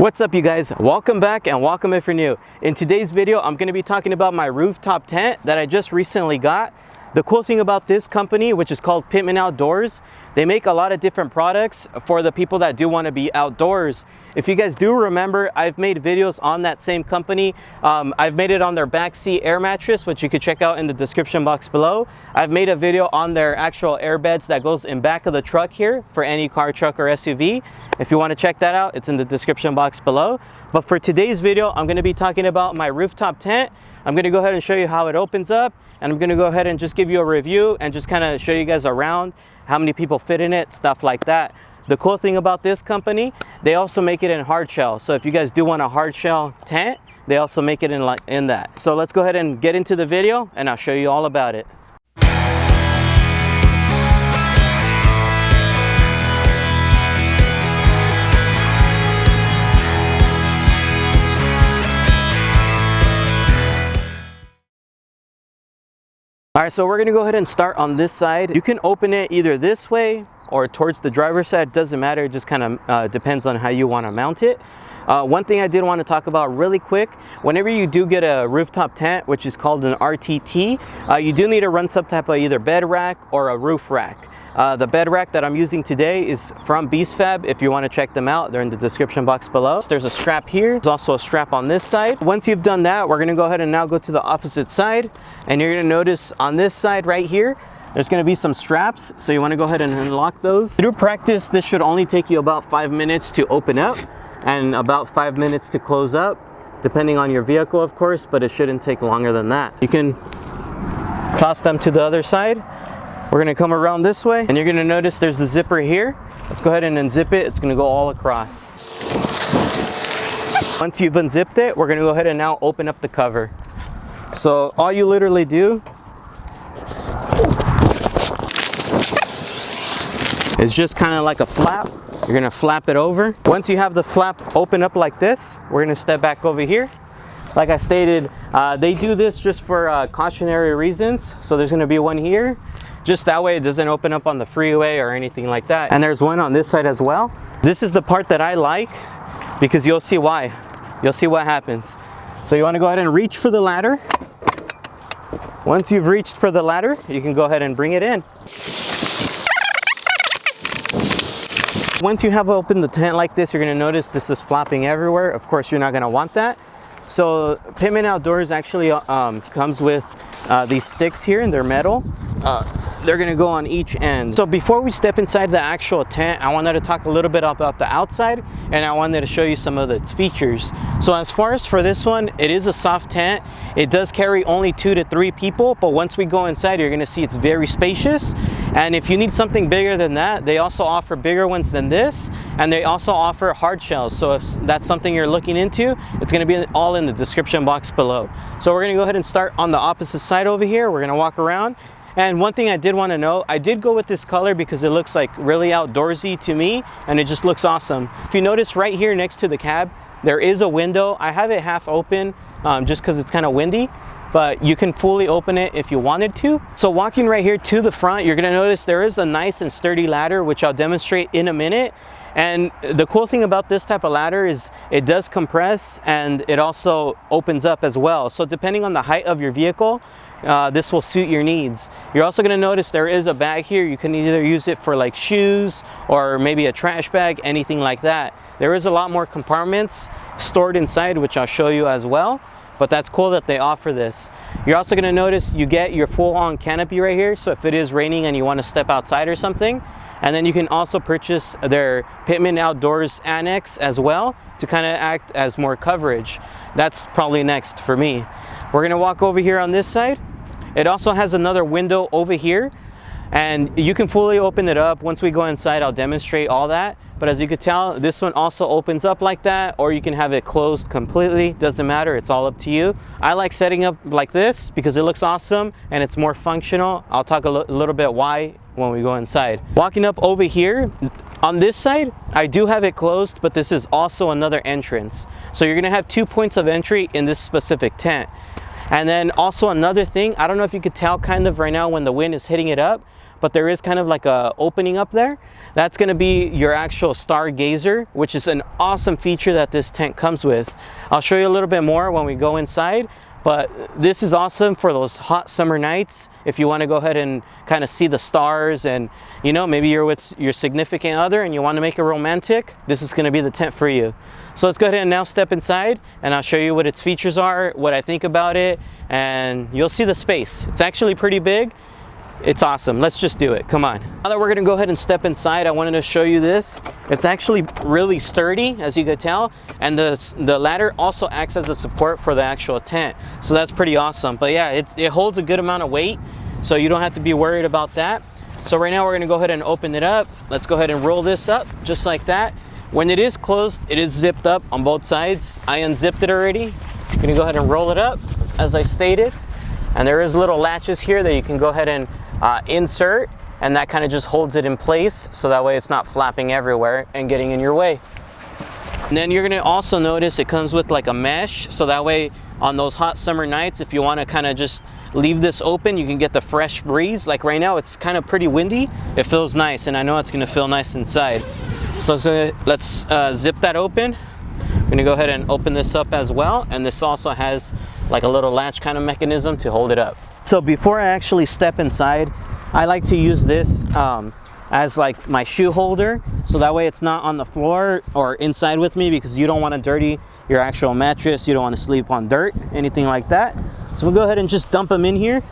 What's up, you guys? Welcome back and welcome if you're new. In today's video, I'm going to be talking about my rooftop tent that I just recently got. The cool thing about this company, which is called Pittman Outdoors, they make a lot of different products for the people that do want to be outdoors. If you guys do remember, I've made videos on that same company. I've made it on their backseat air mattress, which you could check out in the description box below. I've made a video on their actual AIRBEDZ that goes in back of the truck here for any car, truck, or SUV. If you want to check that out, it's in the description box below. But for today's video, I'm going to be talking about my rooftop tent. I'm going to go ahead and show you how it opens up, and I'm going to go ahead and just give you a review and just kind of show you guys around, how many people fit in it, stuff like that. The cool thing about this company, they also make it in hard shell. So if you guys do want a hard shell tent, they also make it in that. So let's go ahead and get into the video and I'll show you all about it. All right, so we're gonna go ahead and start on this side. You can open it either this way or towards the driver's side. It doesn't matter, it just kind of depends on how you want to mount it. One thing I did want to talk about really quick, whenever you do get a rooftop tent, which is called an RTT, you do need to run some type of either bed rack or a roof rack. The bed rack that I'm using today is from BESTOP. If you want to check them out, they're in the description box below. There's a strap here. There's also a strap on this side. Once you've done that, we're going to go ahead and now go to the opposite side. And you're going to notice on this side right here, there's going to be some straps. So you want to go ahead and unlock those. Through practice, this should only take you about 5 minutes to open up and about 5 minutes to close up, depending on your vehicle, of course, but it shouldn't take longer than that. You can toss them to the other side. We're gonna come around this way, and you're gonna notice there's a zipper here. Let's go ahead and unzip it. It's gonna go all across. Once you've unzipped it, we're gonna go ahead and now open up the cover. So all you literally do is just kind of like a flap. You're gonna flap it over. Once you have the flap open up like this, we're gonna step back over here. Like I stated, they do this just for cautionary reasons. So there's gonna be one here. Just that way it doesn't open up on the freeway or anything like that. And there's one on this side as well. This is the part that I like because you'll see why. You'll see what happens. So you wanna go ahead and reach for the ladder. Once you've reached for the ladder, you can go ahead and bring it in. Once you have opened the tent like this, you're gonna notice this is flapping everywhere. Of course, you're not gonna want that. So Pittman Outdoors actually comes with these sticks here, and they're metal. They're gonna go on each end. So before we step inside the actual tent, I wanted to talk a little bit about the outside, and I wanted to show you some of its features. So as far as for this one, it is a soft tent. It does carry only 2 to 3 people, but once we go inside, you're gonna see it's very spacious. And if you need something bigger than that, they also offer bigger ones than this, and they also offer hard shells. So if that's something you're looking into, it's gonna be all in the description box below. So we're gonna go ahead and start on the opposite side over here. We're gonna walk around. And one thing I did want to know, I did go with this color because it looks like really outdoorsy to me, and it just looks awesome. If you notice right here next to the cab, there is a window. I have it half open just because it's kind of windy, but you can fully open it if you wanted to. So walking right here to the front, you're gonna notice there is a nice and sturdy ladder, which I'll demonstrate in a minute. And the cool thing about this type of ladder is it does compress, and it also opens up as well. So depending on the height of your vehicle, this will suit your needs. You're also going to notice there is a bag here. You can either use it for like shoes or maybe a trash bag, anything like that. There is a lot more compartments stored inside, which I'll show you as well. But that's cool that they offer this. You're also going to notice you get your full-on canopy right here. So if it is raining and you want to step outside or something, and then you can also purchase their Pittman Outdoors Annex as well to kind of act as more coverage. That's probably next for me. We're gonna walk over here on this side. It also has another window over here, and you can fully open it up. Once we go inside, I'll demonstrate all that. But as you can tell, this one also opens up like that, or you can have it closed completely. Doesn't matter, it's all up to you. I like setting up like this because it looks awesome and it's more functional. I'll talk a little bit why when we go inside. Walking up over here, on this side, I do have it closed, but this is also another entrance. So you're gonna have 2 points of entry in this specific tent. And then also another thing, I don't know if you could tell kind of right now when the wind is hitting it up, but there is kind of like a opening up there. That's going to be your actual stargazer, which is an awesome feature that this tent comes with. I'll show you a little bit more when we go inside, but this is awesome for those hot summer nights. If you want to go ahead and kind of see the stars, and you know, maybe you're with your significant other and you want to make it romantic, this is going to be the tent for you. So let's go ahead and now step inside and I'll show you what its features are, what I think about it, and you'll see the space. It's actually pretty big. It's awesome. Let's just do it. Come on. Now that we're going to go ahead and step inside, I wanted to show you this. It's actually really sturdy, as you could tell, and the ladder also acts as a support for the actual tent. So that's pretty awesome. But yeah, it holds a good amount of weight, so you don't have to be worried about that. So right now we're going to go ahead and open it up. Let's go ahead and roll this up just like that. When it is closed, it is zipped up on both sides. I unzipped it already. I'm going to go ahead and roll it up, as I stated. And there is little latches here that you can go ahead and insert, and that kind of just holds it in place, so that way it's not flapping everywhere and getting in your way. And then you're going to also notice it comes with like a mesh, so that way on those hot summer nights, if you want to kind of just leave this open, you can get the fresh breeze. Like right now, it's kind of pretty windy. It feels nice, and I know it's going to feel nice inside. So let's zip that open. I'm going to go ahead and open this up as well, and this also has like a little latch kind of mechanism to hold it up. So before I actually step inside, I like to use this as like my shoe holder, so that way it's not on the floor or inside with me, because you don't want to dirty your actual mattress. You don't want to sleep on dirt, anything like that. So we'll go ahead and just dump them in here,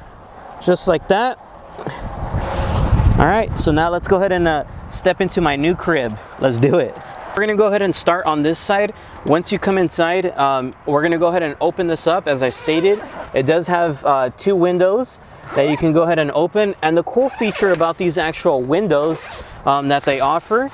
just like that. All right, so now let's go ahead and step into my new crib. Let's do it. We're gonna go ahead and start on this side. Once you come inside, we're gonna go ahead and open this up. As I stated, it does have 2 windows that you can go ahead and open. And the cool feature about these actual windows that they offer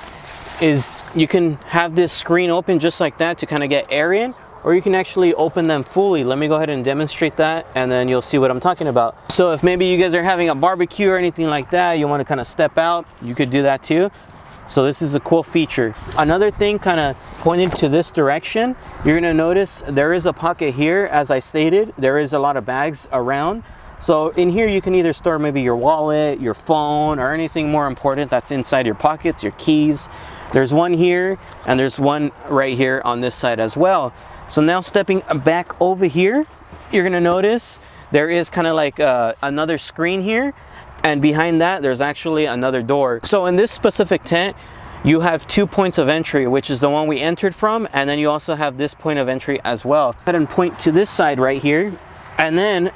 is you can have this screen open just like that to kind of get air in, or you can actually open them fully. Let me go ahead and demonstrate that, and then you'll see what I'm talking about. So if maybe you guys are having a barbecue or anything like that, you want to kind of step out, you could do that too. So this is a cool feature. Another thing kind of pointed to this direction, you're gonna notice there is a pocket here. As I stated, there is a lot of bags around. So in here you can either store maybe your wallet, your phone, or anything more important that's inside your pockets, your keys. There's one here, and there's one right here on this side as well. So now stepping back over here, you're gonna notice there is kind of like another screen here. And behind that, there's actually another door. So in this specific tent, you have 2 points of entry, which is the one we entered from, and then you also have this point of entry as well. Go ahead and point to this side right here, and then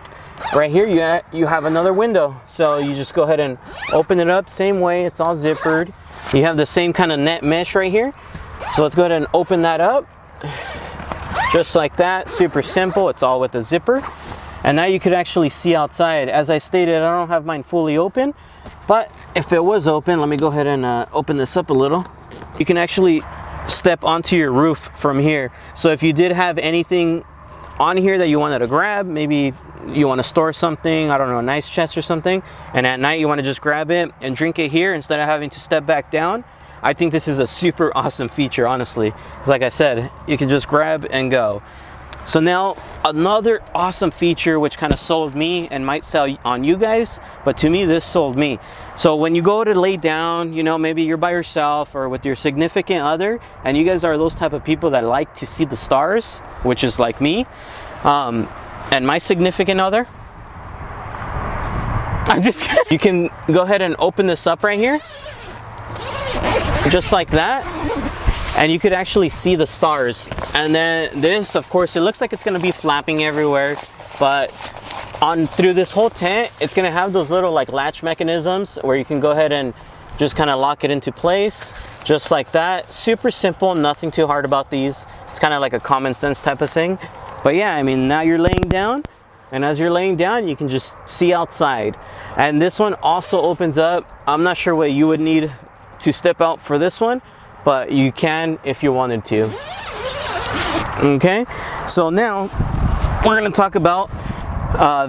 right here you have another window. So you just go ahead and open it up, same way, it's all zippered. You have the same kind of net mesh right here. So let's go ahead and open that up, just like that, super simple, it's all with a zipper. And now you could actually see outside. As I stated, I don't have mine fully open, but if it was open, let me go ahead and open this up a little. You can actually step onto your roof from here. So if you did have anything on here that you wanted to grab, maybe you want to store something, I don't know, a nice chest or something, and at night you want to just grab it and drink it here instead of having to step back down, I think this is a super awesome feature, honestly. Because like I said, you can just grab and go. So now another awesome feature which kind of sold me and might sell on you guys, but to me this sold me. So when you go to lay down, you know, maybe you're by yourself or with your significant other, and you guys are those type of people that like to see the stars, which is like me and my significant other. I'm just kidding. You can go ahead and open this up right here, just like that. And you could actually see the stars. And then this, of course, it looks like it's gonna be flapping everywhere, but through this whole tent, it's gonna have those little like latch mechanisms where you can go ahead and just kind of lock it into place, just like that. Super simple, nothing too hard about these. It's kind of like a common sense type of thing. But yeah, I mean, now you're laying down, and as you're laying down, you can just see outside. And this one also opens up. I'm not sure what you would need to step out for this one, but you can if you wanted to. Okay, so now we're gonna talk about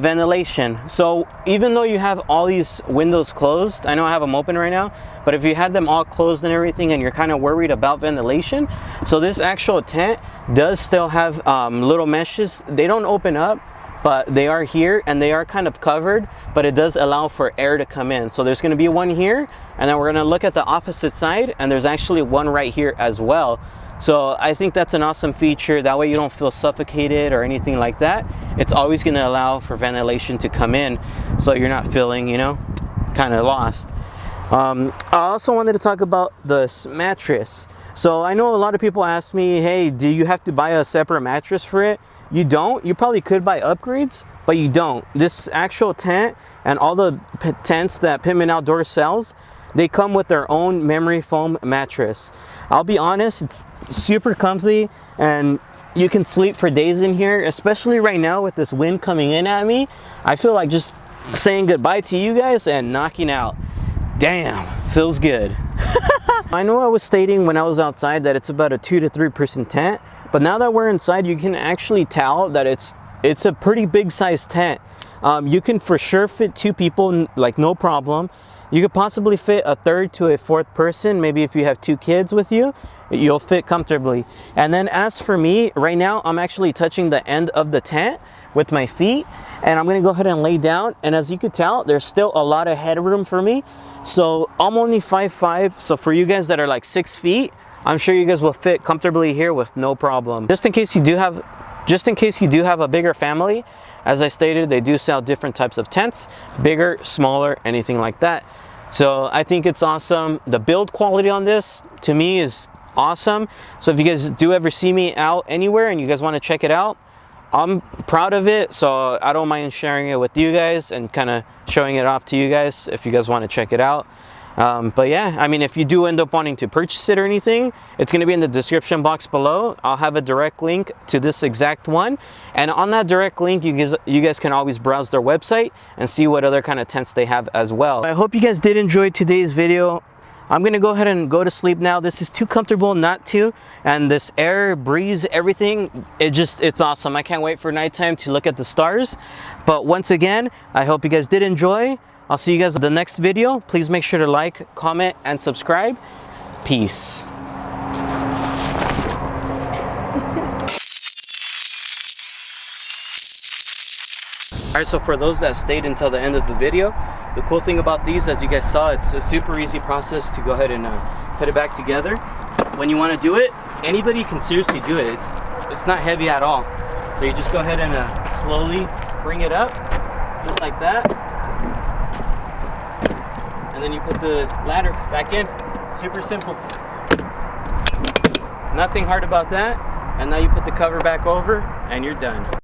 ventilation. So even though you have all these windows closed, I know I have them open right now, but if you had them all closed and everything and you're kind of worried about ventilation, so this actual tent does still have little meshes. They don't open up, but they are here and they are kind of covered, but it does allow for air to come in. So there's going to be one here, and then we're going to look at the opposite side, and there's actually one right here as well. So I think that's an awesome feature. That way you don't feel suffocated or anything like that. It's always going to allow for ventilation to come in, so you're not feeling, you know, kind of lost. I also wanted to talk about this mattress. So I know a lot of people ask me, hey, do you have to buy a separate mattress for it? You don't. You probably could buy upgrades, but you don't. This actual tent and all the tents that Pittman Outdoors sells, they come with their own memory foam mattress. I'll be honest, it's super comfy and you can sleep for days in here, especially right now with this wind coming in at me. I feel like just saying goodbye to you guys and knocking out. Damn, feels good. I know I was stating when I was outside that it's about a 2 to 3 person tent, but now that we're inside, you can actually tell that it's a pretty big size tent. You can for sure fit 2 people, like no problem. You could possibly fit a 3rd to a 4th person. Maybe if you have 2 kids with you, you'll fit comfortably. And then as for me, right now, I'm actually touching the end of the tent with my feet, and I'm gonna go ahead and lay down. And as you could tell, there's still a lot of headroom for me. So I'm only 5'5", so for you guys that are like 6 feet, I'm sure you guys will fit comfortably here with no problem. Just in case you do have a bigger family, as I stated, they do sell different types of tents, bigger, smaller, anything like that. So I think it's awesome. The build quality on this, to me, is awesome. So if you guys do ever see me out anywhere and you guys want to check it out, I'm proud of it, so I don't mind sharing it with you guys and kind of showing it off to you guys if you guys want to check it out. But yeah, I mean, if you do end up wanting to purchase it or anything, it's going to be in the description box below. I'll have a direct link to this exact one, and on that direct link, you guys can always browse their website and see what other kind of tents they have as well. I hope you guys did enjoy today's video. I'm gonna go ahead and go to sleep now. This is too comfortable not to, and this air, breeze, everything, it's awesome. I can't wait for nighttime to look at the stars. But once again, I hope you guys did enjoy. I'll see you guys in the next video. Please make sure to like, comment, and subscribe. Peace. Alright, so for those that stayed until the end of the video, the cool thing about these, as you guys saw, it's a super easy process to go ahead and put it back together. When you want to do it, anybody can seriously do it. It's not heavy at all. So you just go ahead and slowly bring it up, just like that. And then you put the ladder back in. Super simple. Nothing hard about that. And now you put the cover back over and you're done.